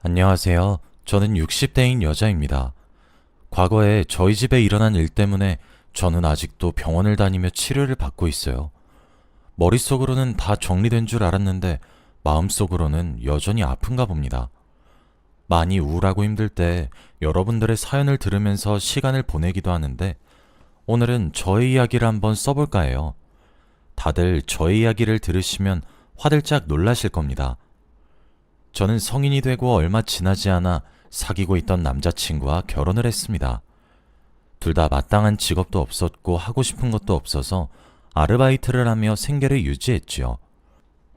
안녕하세요. 저는 60대인 여자입니다. 과거에 저희 집에 일어난 일 때문에 저는 아직도 병원을 다니며 치료를 받고 있어요. 머릿속으로는 다 정리된 줄 알았는데 마음속으로는 여전히 아픈가 봅니다. 많이 우울하고 힘들 때 여러분들의 사연을 들으면서 시간을 보내기도 하는데 오늘은 저의 이야기를 한번 써볼까 해요. 다들 저의 이야기를 들으시면 화들짝 놀라실 겁니다. 저는 성인이 되고 얼마 지나지 않아 사귀고 있던 남자친구와 결혼을 했습니다. 둘 다 마땅한 직업도 없었고 하고 싶은 것도 없어서 아르바이트를 하며 생계를 유지했지요.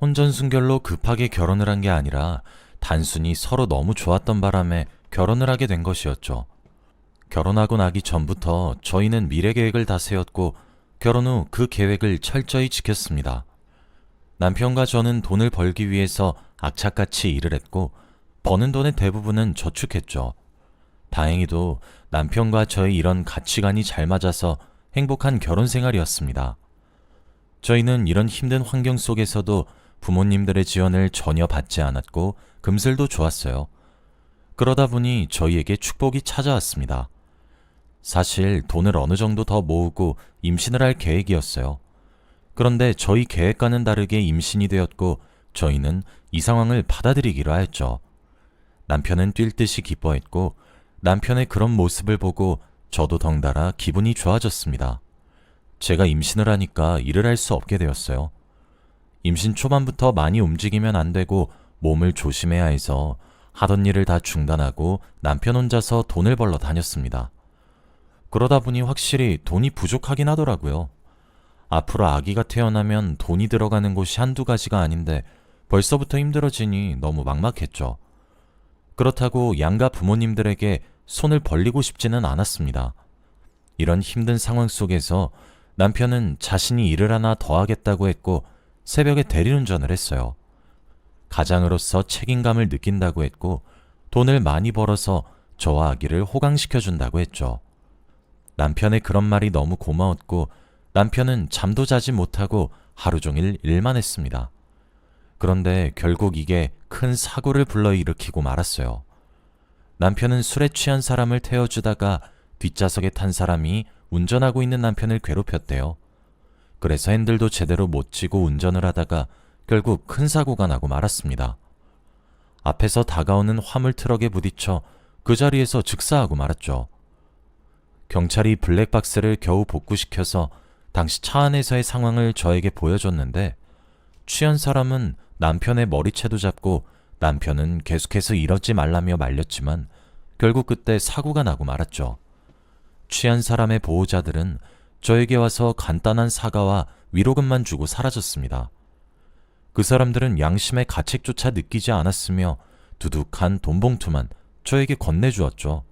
혼전순결로 급하게 결혼을 한 게 아니라 단순히 서로 너무 좋았던 바람에 결혼을 하게 된 것이었죠. 결혼하고 나기 전부터 저희는 미래 계획을 다 세웠고 결혼 후 그 계획을 철저히 지켰습니다. 남편과 저는 돈을 벌기 위해서 악착같이 일을 했고 버는 돈의 대부분은 저축했죠. 다행히도 남편과 저의 이런 가치관이 잘 맞아서 행복한 결혼 생활이었습니다. 저희는 이런 힘든 환경 속에서도 부모님들의 지원을 전혀 받지 않았고 금슬도 좋았어요. 그러다 보니 저희에게 축복이 찾아왔습니다. 사실 돈을 어느 정도 더 모으고 임신을 할 계획이었어요. 그런데 저희 계획과는 다르게 임신이 되었고 저희는 이 상황을 받아들이기로 하였죠. 남편은 뛸 듯이 기뻐했고 남편의 그런 모습을 보고 저도 덩달아 기분이 좋아졌습니다. 제가 임신을 하니까 일을 할 수 없게 되었어요. 임신 초반부터 많이 움직이면 안 되고 몸을 조심해야 해서 하던 일을 다 중단하고 남편 혼자서 돈을 벌러 다녔습니다. 그러다 보니 확실히 돈이 부족하긴 하더라고요. 앞으로 아기가 태어나면 돈이 들어가는 곳이 한두 가지가 아닌데 벌써부터 힘들어지니 너무 막막했죠. 그렇다고 양가 부모님들에게 손을 벌리고 싶지는 않았습니다. 이런 힘든 상황 속에서 남편은 자신이 일을 하나 더 하겠다고 했고 새벽에 대리운전을 했어요. 가장으로서 책임감을 느낀다고 했고 돈을 많이 벌어서 저와 아기를 호강시켜준다고 했죠. 남편의 그런 말이 너무 고마웠고 남편은 잠도 자지 못하고 하루 종일 일만 했습니다. 그런데 결국 이게 큰 사고를 불러일으키고 말았어요. 남편은 술에 취한 사람을 태워주다가 뒷좌석에 탄 사람이 운전하고 있는 남편을 괴롭혔대요. 그래서 핸들도 제대로 못 쥐고 운전을 하다가 결국 큰 사고가 나고 말았습니다. 앞에서 다가오는 화물 트럭에 부딪혀 그 자리에서 즉사하고 말았죠. 경찰이 블랙박스를 겨우 복구시켜서 당시 차 안에서의 상황을 저에게 보여줬는데 취한 사람은 남편의 머리채도 잡고 남편은 계속해서 이러지 말라며 말렸지만 결국 그때 사고가 나고 말았죠. 취한 사람의 보호자들은 저에게 와서 간단한 사과와 위로금만 주고 사라졌습니다. 그 사람들은 양심의 가책조차 느끼지 않았으며 두둑한 돈봉투만 저에게 건네주었죠.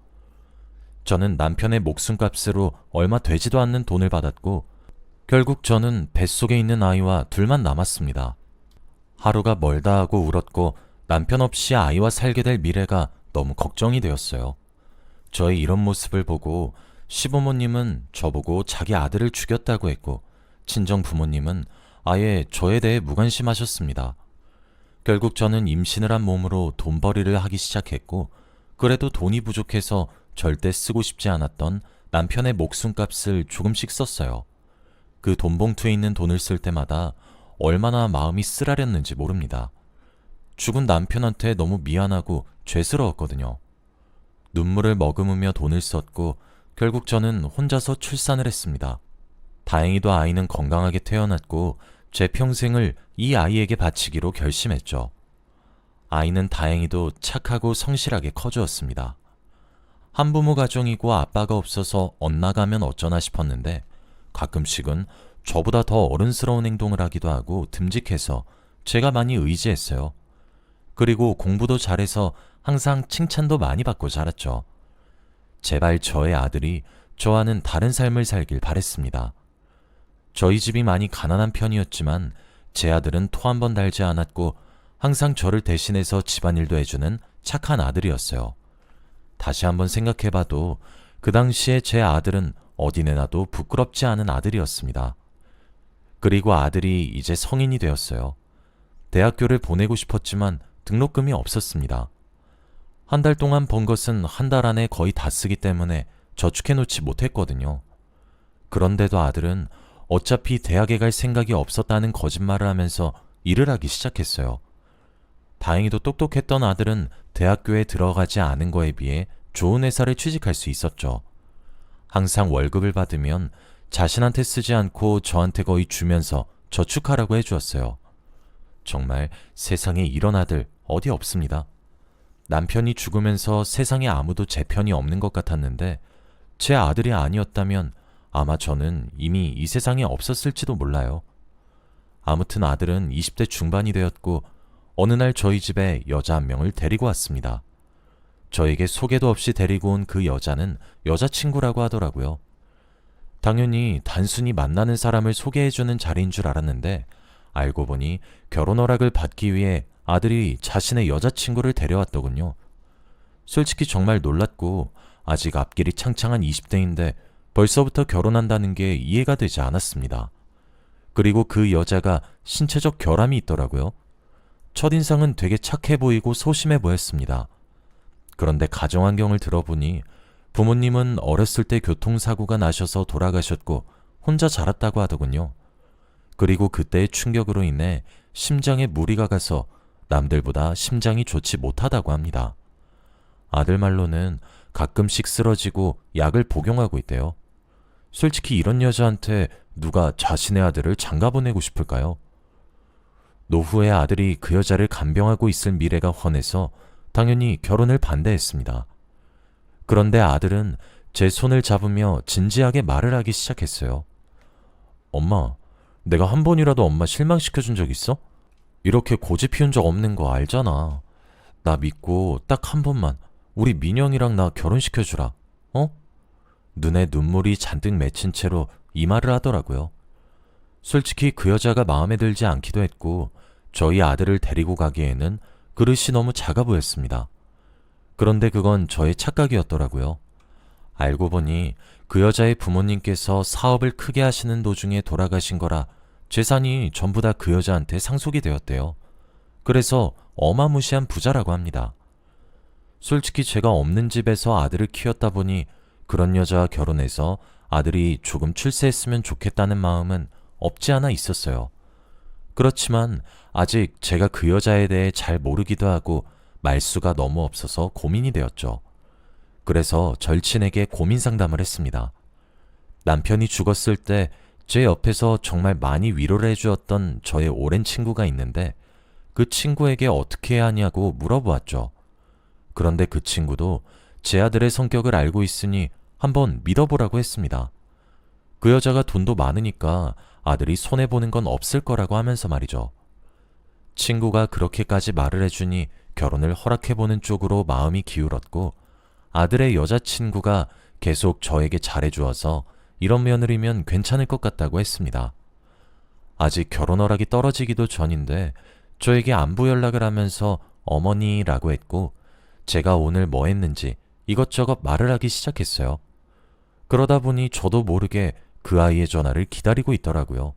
저는 남편의 목숨값으로 얼마 되지도 않는 돈을 받았고 결국 저는 뱃속에 있는 아이와 둘만 남았습니다. 하루가 멀다 하고 울었고 남편 없이 아이와 살게 될 미래가 너무 걱정이 되었어요. 저의 이런 모습을 보고 시부모님은 저보고 자기 아들을 죽였다고 했고 친정 부모님은 아예 저에 대해 무관심하셨습니다. 결국 저는 임신을 한 몸으로 돈벌이를 하기 시작했고 그래도 돈이 부족해서 절대 쓰고 싶지 않았던 남편의 목숨값을 조금씩 썼어요. 그 돈봉투에 있는 돈을 쓸 때마다 얼마나 마음이 쓰라렸는지 모릅니다. 죽은 남편한테 너무 미안하고 죄스러웠거든요. 눈물을 머금으며 돈을 썼고 결국 저는 혼자서 출산을 했습니다. 다행히도 아이는 건강하게 태어났고 제 평생을 이 아이에게 바치기로 결심했죠. 아이는 다행히도 착하고 성실하게 커주었습니다. 한부모 가정이고 아빠가 없어서 엇나가면 어쩌나 싶었는데 가끔씩은 저보다 더 어른스러운 행동을 하기도 하고 듬직해서 제가 많이 의지했어요. 그리고 공부도 잘해서 항상 칭찬도 많이 받고 자랐죠. 제발 저의 아들이 저와는 다른 삶을 살길 바랬습니다. 저희 집이 많이 가난한 편이었지만 제 아들은 토 한 번 달지 않았고 항상 저를 대신해서 집안일도 해주는 착한 아들이었어요. 다시 한번 생각해봐도 그 당시에 제 아들은 어디 내놔도 부끄럽지 않은 아들이었습니다. 그리고 아들이 이제 성인이 되었어요. 대학교를 보내고 싶었지만 등록금이 없었습니다. 한 달 동안 번 것은 한 달 안에 거의 다 쓰기 때문에 저축해놓지 못했거든요. 그런데도 아들은 어차피 대학에 갈 생각이 없었다는 거짓말을 하면서 일을 하기 시작했어요. 다행히도 똑똑했던 아들은 대학교에 들어가지 않은 거에 비해 좋은 회사를 취직할 수 있었죠. 항상 월급을 받으면 자신한테 쓰지 않고 저한테 거의 주면서 저축하라고 해주었어요. 정말 세상에 이런 아들 어디 없습니다. 남편이 죽으면서 세상에 아무도 제 편이 없는 것 같았는데 제 아들이 아니었다면 아마 저는 이미 이 세상에 없었을지도 몰라요. 아무튼 아들은 20대 중반이 되었고 어느 날 저희 집에 여자 한 명을 데리고 왔습니다. 저에게 소개도 없이 데리고 온 그 여자는 여자친구라고 하더라고요. 당연히 단순히 만나는 사람을 소개해주는 자리인 줄 알았는데 알고 보니 결혼 허락을 받기 위해 아들이 자신의 여자친구를 데려왔더군요. 솔직히 정말 놀랐고 아직 앞길이 창창한 20대인데 벌써부터 결혼한다는 게 이해가 되지 않았습니다. 그리고 그 여자가 신체적 결함이 있더라고요. 첫인상은 되게 착해 보이고 소심해 보였습니다. 그런데 가정환경을 들어보니 부모님은 어렸을 때 교통사고가 나셔서 돌아가셨고 혼자 자랐다고 하더군요. 그리고 그때의 충격으로 인해 심장에 무리가 가서 남들보다 심장이 좋지 못하다고 합니다. 아들 말로는 가끔씩 쓰러지고 약을 복용하고 있대요. 솔직히 이런 여자한테 누가 자신의 아들을 장가 보내고 싶을까요? 노후에 아들이 그 여자를 간병하고 있을 미래가 훤해서 당연히 결혼을 반대했습니다. 그런데 아들은 제 손을 잡으며 진지하게 말을 하기 시작했어요. 엄마, 내가 한 번이라도 엄마 실망시켜준 적 있어? 이렇게 고집 피운 적 없는 거 알잖아. 나 믿고 딱 한 번만 우리 민영이랑 나 결혼시켜주라. 어? 눈에 눈물이 잔뜩 맺힌 채로 이 말을 하더라고요. 솔직히 그 여자가 마음에 들지 않기도 했고 저희 아들을 데리고 가기에는 그릇이 너무 작아 보였습니다. 그런데 그건 저의 착각이었더라고요. 알고 보니 그 여자의 부모님께서 사업을 크게 하시는 도중에 돌아가신 거라 재산이 전부 다 그 여자한테 상속이 되었대요. 그래서 어마무시한 부자라고 합니다. 솔직히 제가 없는 집에서 아들을 키웠다 보니 그런 여자와 결혼해서 아들이 조금 출세했으면 좋겠다는 마음은 없지 않아 있었어요. 그렇지만 아직 제가 그 여자에 대해 잘 모르기도 하고 말수가 너무 없어서 고민이 되었죠. 그래서 절친에게 고민 상담을 했습니다. 남편이 죽었을 때 제 옆에서 정말 많이 위로를 해주었던 저의 오랜 친구가 있는데 그 친구에게 어떻게 해야 하냐고 물어보았죠. 그런데 그 친구도 제 아들의 성격을 알고 있으니 한번 믿어보라고 했습니다. 그 여자가 돈도 많으니까 아들이 손해보는 건 없을 거라고 하면서 말이죠. 친구가 그렇게까지 말을 해주니 결혼을 허락해보는 쪽으로 마음이 기울었고 아들의 여자친구가 계속 저에게 잘해주어서 이런 며느리면 괜찮을 것 같다고 했습니다. 아직 결혼 허락이 떨어지기도 전인데 저에게 안부 연락을 하면서 어머니라고 했고 제가 오늘 뭐 했는지 이것저것 말을 하기 시작했어요. 그러다 보니 저도 모르게 그 아이의 전화를 기다리고 있더라고요.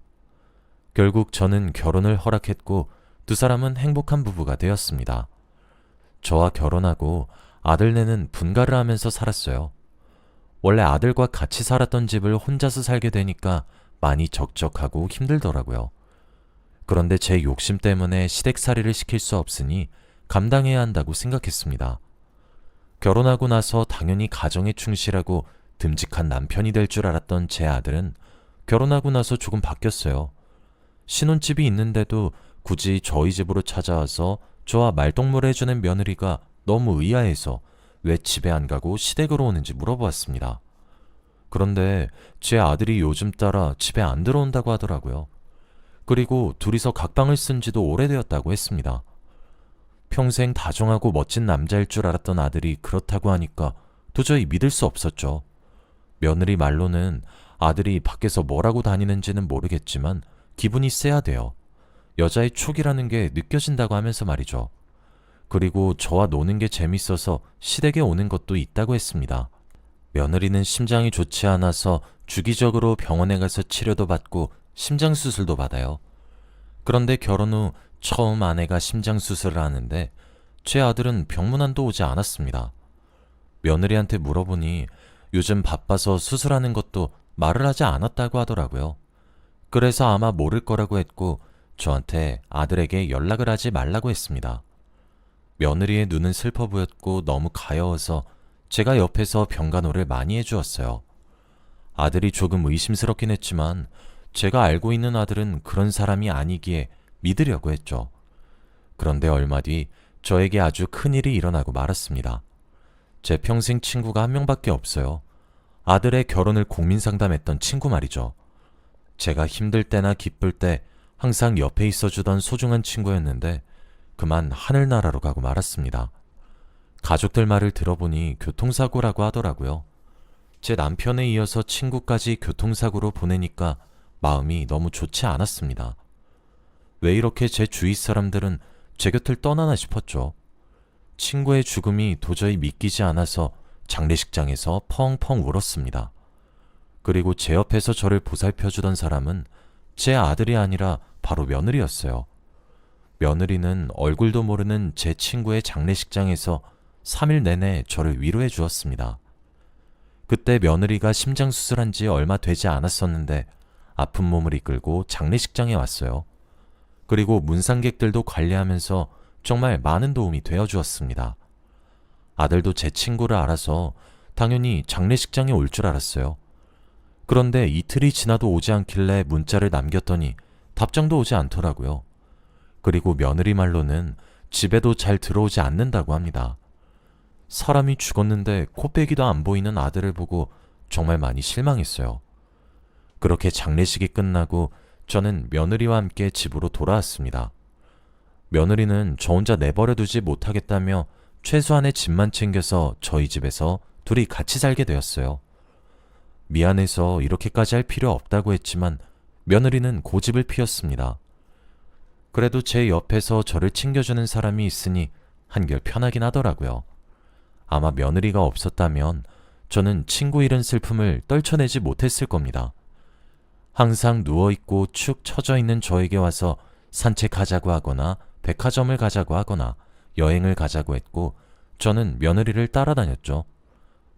결국 저는 결혼을 허락했고 두 사람은 행복한 부부가 되었습니다. 저와 결혼하고 아들네는 분가를 하면서 살았어요. 원래 아들과 같이 살았던 집을 혼자서 살게 되니까 많이 적적하고 힘들더라고요. 그런데 제 욕심 때문에 시댁살이를 시킬 수 없으니 감당해야 한다고 생각했습니다. 결혼하고 나서 당연히 가정에 충실하고 듬직한 남편이 될 줄 알았던 제 아들은 결혼하고 나서 조금 바뀌었어요. 신혼집이 있는데도 굳이 저희 집으로 찾아와서 저와 말동무를 해주는 며느리가 너무 의아해서 왜 집에 안 가고 시댁으로 오는지 물어보았습니다. 그런데 제 아들이 요즘 따라 집에 안 들어온다고 하더라고요. 그리고 둘이서 각방을 쓴 지도 오래되었다고 했습니다. 평생 다정하고 멋진 남자일 줄 알았던 아들이 그렇다고 하니까 도저히 믿을 수 없었죠. 며느리 말로는 아들이 밖에서 뭐라고 다니는지는 모르겠지만 기분이 세야 돼요. 여자의 촉이라는 게 느껴진다고 하면서 말이죠. 그리고 저와 노는 게 재밌어서 시댁에 오는 것도 있다고 했습니다. 며느리는 심장이 좋지 않아서 주기적으로 병원에 가서 치료도 받고 심장 수술도 받아요. 그런데 결혼 후 처음 아내가 심장 수술을 하는데 제 아들은 병문안도 오지 않았습니다. 며느리한테 물어보니 요즘 바빠서 수술하는 것도 말을 하지 않았다고 하더라고요. 그래서 아마 모를 거라고 했고 저한테 아들에게 연락을 하지 말라고 했습니다. 며느리의 눈은 슬퍼 보였고 너무 가여워서 제가 옆에서 병간호를 많이 해주었어요. 아들이 조금 의심스럽긴 했지만 제가 알고 있는 아들은 그런 사람이 아니기에 믿으려고 했죠. 그런데 얼마 뒤 저에게 아주 큰일이 일어나고 말았습니다. 제 평생 친구가 한 명밖에 없어요. 아들의 결혼을 고민 상담했던 친구 말이죠. 제가 힘들 때나 기쁠 때 항상 옆에 있어주던 소중한 친구였는데 그만 하늘나라로 가고 말았습니다. 가족들 말을 들어보니 교통사고라고 하더라고요. 제 남편에 이어서 친구까지 교통사고로 보내니까 마음이 너무 좋지 않았습니다. 왜 이렇게 제 주위 사람들은 제 곁을 떠나나 싶었죠. 친구의 죽음이 도저히 믿기지 않아서 장례식장에서 펑펑 울었습니다. 그리고 제 옆에서 저를 보살펴주던 사람은 제 아들이 아니라 바로 며느리였어요. 며느리는 얼굴도 모르는 제 친구의 장례식장에서 3일 내내 저를 위로해 주었습니다. 그때 며느리가 심장 수술한 지 얼마 되지 않았었는데 아픈 몸을 이끌고 장례식장에 왔어요. 그리고 문상객들도 관리하면서 정말 많은 도움이 되어 주었습니다. 아들도 제 친구를 알아서 당연히 장례식장에 올 줄 알았어요. 그런데 이틀이 지나도 오지 않길래 문자를 남겼더니 답장도 오지 않더라고요. 그리고 며느리 말로는 집에도 잘 들어오지 않는다고 합니다. 사람이 죽었는데 코빼기도 안 보이는 아들을 보고 정말 많이 실망했어요. 그렇게 장례식이 끝나고 저는 며느리와 함께 집으로 돌아왔습니다. 며느리는 저 혼자 내버려 두지 못하겠다며 최소한의 집만 챙겨서 저희 집에서 둘이 같이 살게 되었어요. 미안해서 이렇게까지 할 필요 없다고 했지만 며느리는 고집을 피웠습니다. 그래도 제 옆에서 저를 챙겨주는 사람이 있으니 한결 편하긴 하더라고요. 아마 며느리가 없었다면 저는 친구 잃은 슬픔을 떨쳐내지 못했을 겁니다. 항상 누워있고 축 처져 있는 저에게 와서 산책하자고 하거나 백화점을 가자고 하거나 여행을 가자고 했고 저는 며느리를 따라다녔죠.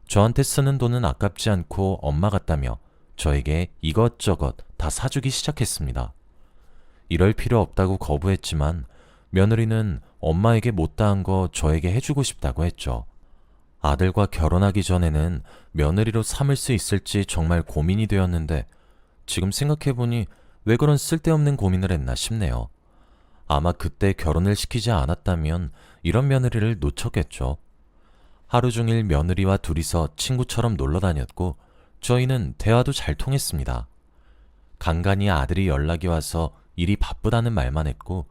저한테 쓰는 돈은 아깝지 않고 엄마 같다며 저에게 이것저것 다 사주기 시작했습니다. 이럴 필요 없다고 거부했지만 며느리는 엄마에게 못다한 거 저에게 해주고 싶다고 했죠. 아들과 결혼하기 전에는 며느리로 삼을 수 있을지 정말 고민이 되었는데 지금 생각해보니 왜 그런 쓸데없는 고민을 했나 싶네요. 아마 그때 결혼을 시키지 않았다면 이런 며느리를 놓쳤겠죠. 하루 종일 며느리와 둘이서 친구처럼 놀러 다녔고 저희는 대화도 잘 통했습니다. 간간히 아들이 연락이 와서 일이 바쁘다는 말만 했고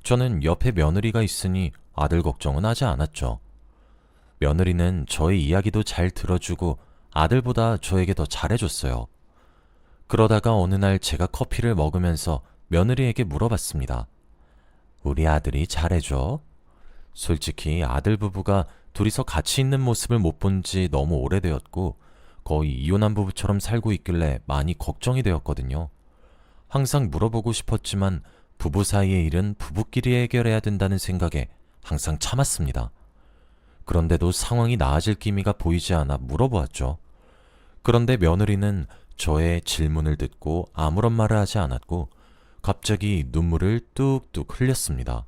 저는 옆에 며느리가 있으니 아들 걱정은 하지 않았죠. 며느리는 저의 이야기도 잘 들어주고 아들보다 저에게 더 잘해줬어요. 그러다가 어느 날 제가 커피를 먹으면서 며느리에게 물어봤습니다. 우리 아들이 잘해줘? 솔직히 아들 부부가 둘이서 같이 있는 모습을 못 본 지 너무 오래되었고 거의 이혼한 부부처럼 살고 있길래 많이 걱정이 되었거든요. 항상 물어보고 싶었지만 부부 사이의 일은 부부끼리 해결해야 된다는 생각에 항상 참았습니다. 그런데도 상황이 나아질 기미가 보이지 않아 물어보았죠. 그런데 며느리는 저의 질문을 듣고 아무런 말을 하지 않았고 갑자기 눈물을 뚝뚝 흘렸습니다.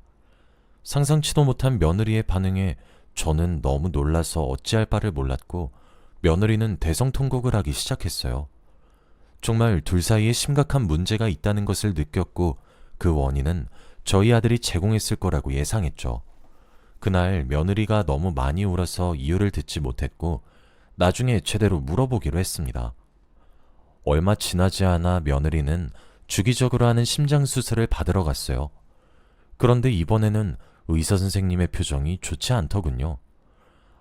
상상치도 못한 며느리의 반응에 저는 너무 놀라서 어찌할 바를 몰랐고 며느리는 대성통곡을 하기 시작했어요. 정말 둘 사이에 심각한 문제가 있다는 것을 느꼈고 그 원인은 저희 아들이 제공했을 거라고 예상했죠. 그날 며느리가 너무 많이 울어서 이유를 듣지 못했고 나중에 제대로 물어보기로 했습니다. 얼마 지나지 않아 며느리는 주기적으로 하는 심장수술을 받으러 갔어요. 그런데 이번에는 의사 선생님의 표정이 좋지 않더군요.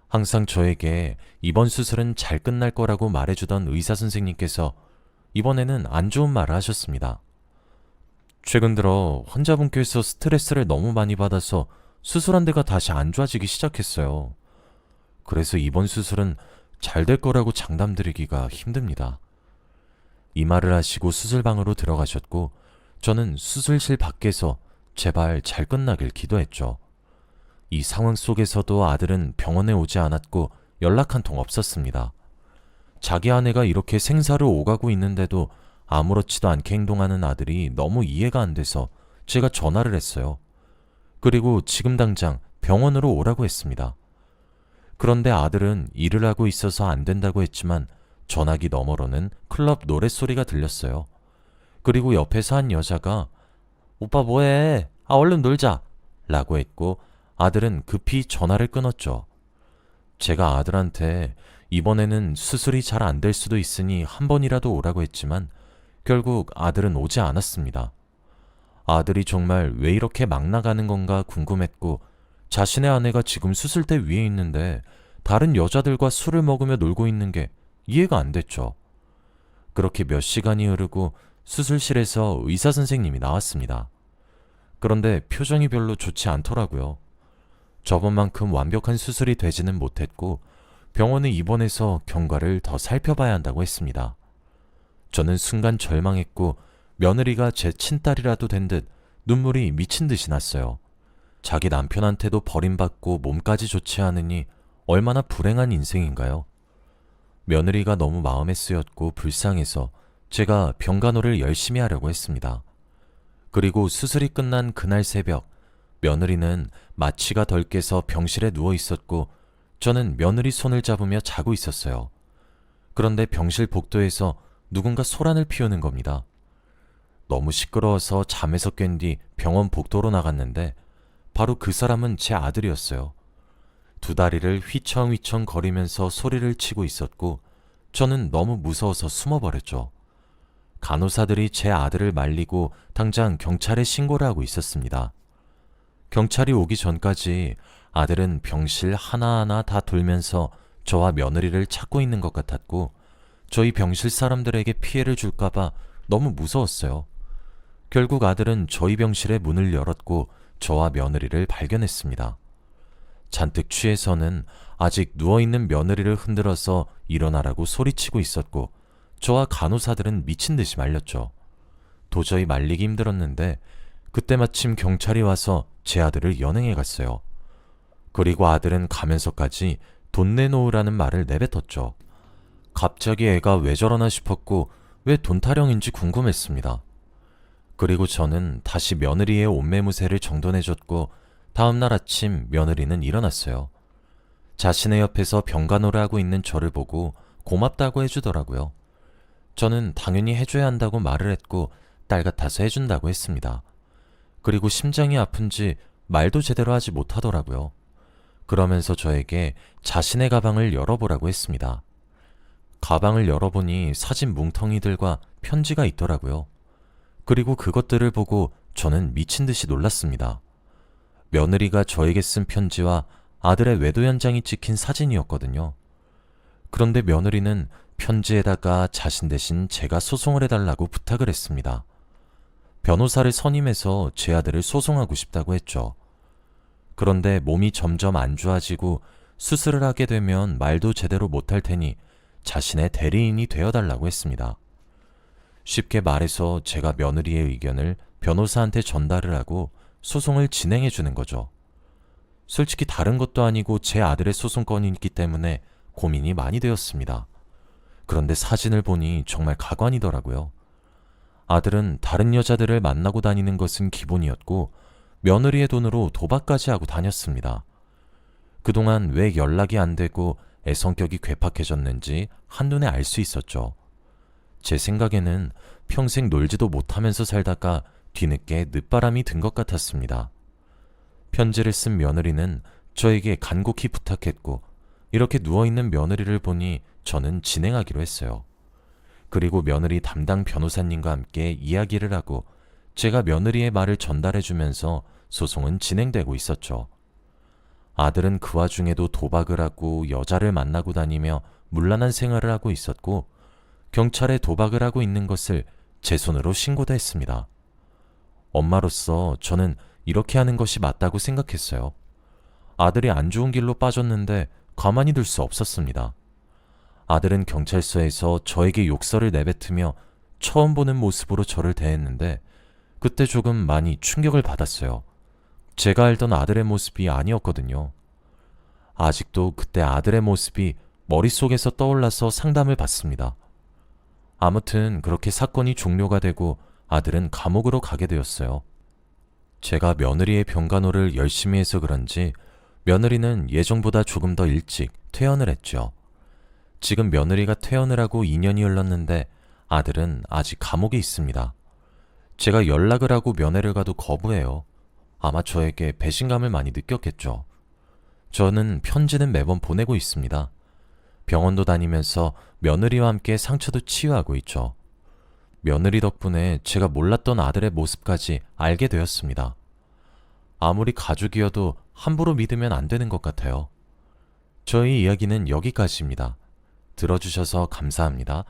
항상 저에게 이번 수술은 잘 끝날 거라고 말해주던 의사 선생님께서 이번에는 안 좋은 말을 하셨습니다. 최근 들어 환자분께서 스트레스를 너무 많이 받아서 수술한 데가 다시 안 좋아지기 시작했어요. 그래서 이번 수술은 잘 될 거라고 장담드리기가 힘듭니다. 이 말을 하시고 수술방으로 들어가셨고 저는 수술실 밖에서 제발 잘 끝나길 기도했죠. 이 상황 속에서도 아들은 병원에 오지 않았고 연락 한 통 없었습니다. 자기 아내가 이렇게 생사를 오가고 있는데도 아무렇지도 않게 행동하는 아들이 너무 이해가 안 돼서 제가 전화를 했어요. 그리고 지금 당장 병원으로 오라고 했습니다. 그런데 아들은 일을 하고 있어서 안 된다고 했지만 전화기 너머로는 클럽 노랫소리가 들렸어요. 그리고 옆에서 한 여자가 오빠 뭐해? 얼른 놀자! 라고 했고 아들은 급히 전화를 끊었죠. 제가 아들한테 이번에는 수술이 잘 안 될 수도 있으니 한 번이라도 오라고 했지만 결국 아들은 오지 않았습니다. 아들이 정말 왜 이렇게 막 나가는 건가 궁금했고 자신의 아내가 지금 수술대 위에 있는데 다른 여자들과 술을 먹으며 놀고 있는 게 이해가 안 됐죠. 그렇게 몇 시간이 흐르고 수술실에서 의사 선생님이 나왔습니다. 그런데 표정이 별로 좋지 않더라고요. 저번만큼 완벽한 수술이 되지는 못했고 병원에 입원해서 경과를 더 살펴봐야 한다고 했습니다. 저는 순간 절망했고 며느리가 제 친딸이라도 된 듯 눈물이 미친 듯이 났어요. 자기 남편한테도 버림받고 몸까지 좋지 않으니 얼마나 불행한 인생인가요? 며느리가 너무 마음에 쓰였고 불쌍해서 제가 병간호를 열심히 하려고 했습니다. 그리고 수술이 끝난 그날 새벽, 며느리는 마취가 덜 깨서 병실에 누워 있었고 저는 며느리 손을 잡으며 자고 있었어요. 그런데 병실 복도에서 누군가 소란을 피우는 겁니다. 너무 시끄러워서 잠에서 깬 뒤 병원 복도로 나갔는데 바로 그 사람은 제 아들이었어요. 두 다리를 휘청휘청 거리면서 소리를 치고 있었고 저는 너무 무서워서 숨어버렸죠. 간호사들이 제 아들을 말리고 당장 경찰에 신고를 하고 있었습니다. 경찰이 오기 전까지 아들은 병실 하나하나 다 돌면서 저와 며느리를 찾고 있는 것 같았고 저희 병실 사람들에게 피해를 줄까봐 너무 무서웠어요. 결국 아들은 저희 병실의 문을 열었고 저와 며느리를 발견했습니다. 잔뜩 취해서는 아직 누워있는 며느리를 흔들어서 일어나라고 소리치고 있었고 저와 간호사들은 미친 듯이 말렸죠. 도저히 말리기 힘들었는데 그때 마침 경찰이 와서 제 아들을 연행해 갔어요. 그리고 아들은 가면서까지 돈 내놓으라는 말을 내뱉었죠. 갑자기 애가 왜 저러나 싶었고 왜 돈 타령인지 궁금했습니다. 그리고 저는 다시 며느리의 옷매무새를 정돈해줬고 다음날 아침 며느리는 일어났어요. 자신의 옆에서 병간호를 하고 있는 저를 보고 고맙다고 해주더라고요. 저는 당연히 해줘야 한다고 말을 했고 딸 같아서 해준다고 했습니다. 그리고 심장이 아픈지 말도 제대로 하지 못하더라고요. 그러면서 저에게 자신의 가방을 열어보라고 했습니다. 가방을 열어보니 사진 뭉텅이들과 편지가 있더라고요. 그리고 그것들을 보고 저는 미친 듯이 놀랐습니다. 며느리가 저에게 쓴 편지와 아들의 외도 현장이 찍힌 사진이었거든요. 그런데 며느리는 편지에다가 자신 대신 제가 소송을 해달라고 부탁을 했습니다. 변호사를 선임해서 제 아들을 소송하고 싶다고 했죠. 그런데 몸이 점점 안 좋아지고 수술을 하게 되면 말도 제대로 못할 테니 자신의 대리인이 되어달라고 했습니다. 쉽게 말해서 제가 며느리의 의견을 변호사한테 전달을 하고 소송을 진행해 주는 거죠. 솔직히 다른 것도 아니고 제 아들의 소송권이 있기 때문에 고민이 많이 되었습니다. 그런데 사진을 보니 정말 가관이더라고요. 아들은 다른 여자들을 만나고 다니는 것은 기본이었고 며느리의 돈으로 도박까지 하고 다녔습니다. 그동안 왜 연락이 안 되고 애성격이 괴팍해졌는지 한눈에 알 수 있었죠. 제 생각에는 평생 놀지도 못하면서 살다가 뒤늦게 늦바람이 든 것 같았습니다. 편지를 쓴 며느리는 저에게 간곡히 부탁했고 이렇게 누워있는 며느리를 보니 저는 진행하기로 했어요. 그리고 며느리 담당 변호사님과 함께 이야기를 하고 제가 며느리의 말을 전달해주면서 소송은 진행되고 있었죠. 아들은 그 와중에도 도박을 하고 여자를 만나고 다니며 문란한 생활을 하고 있었고 경찰에 도박을 하고 있는 것을 제 손으로 신고도 했습니다. 엄마로서 저는 이렇게 하는 것이 맞다고 생각했어요. 아들이 안 좋은 길로 빠졌는데 가만히 둘 수 없었습니다. 아들은 경찰서에서 저에게 욕설을 내뱉으며 처음 보는 모습으로 저를 대했는데 그때 조금 많이 충격을 받았어요. 제가 알던 아들의 모습이 아니었거든요. 아직도 그때 아들의 모습이 머릿속에서 떠올라서 상담을 받습니다. 아무튼 그렇게 사건이 종료가 되고 아들은 감옥으로 가게 되었어요. 제가 며느리의 병간호를 열심히 해서 그런지 며느리는 예정보다 조금 더 일찍 퇴원을 했죠. 지금 며느리가 퇴원을 하고 2년이 흘렀는데 아들은 아직 감옥에 있습니다. 제가 연락을 하고 면회를 가도 거부해요. 아마 저에게 배신감을 많이 느꼈겠죠. 저는 편지는 매번 보내고 있습니다. 병원도 다니면서 며느리와 함께 상처도 치유하고 있죠. 며느리 덕분에 제가 몰랐던 아들의 모습까지 알게 되었습니다. 아무리 가족이어도 함부로 믿으면 안 되는 것 같아요. 저희 이야기는 여기까지입니다. 들어주셔서 감사합니다.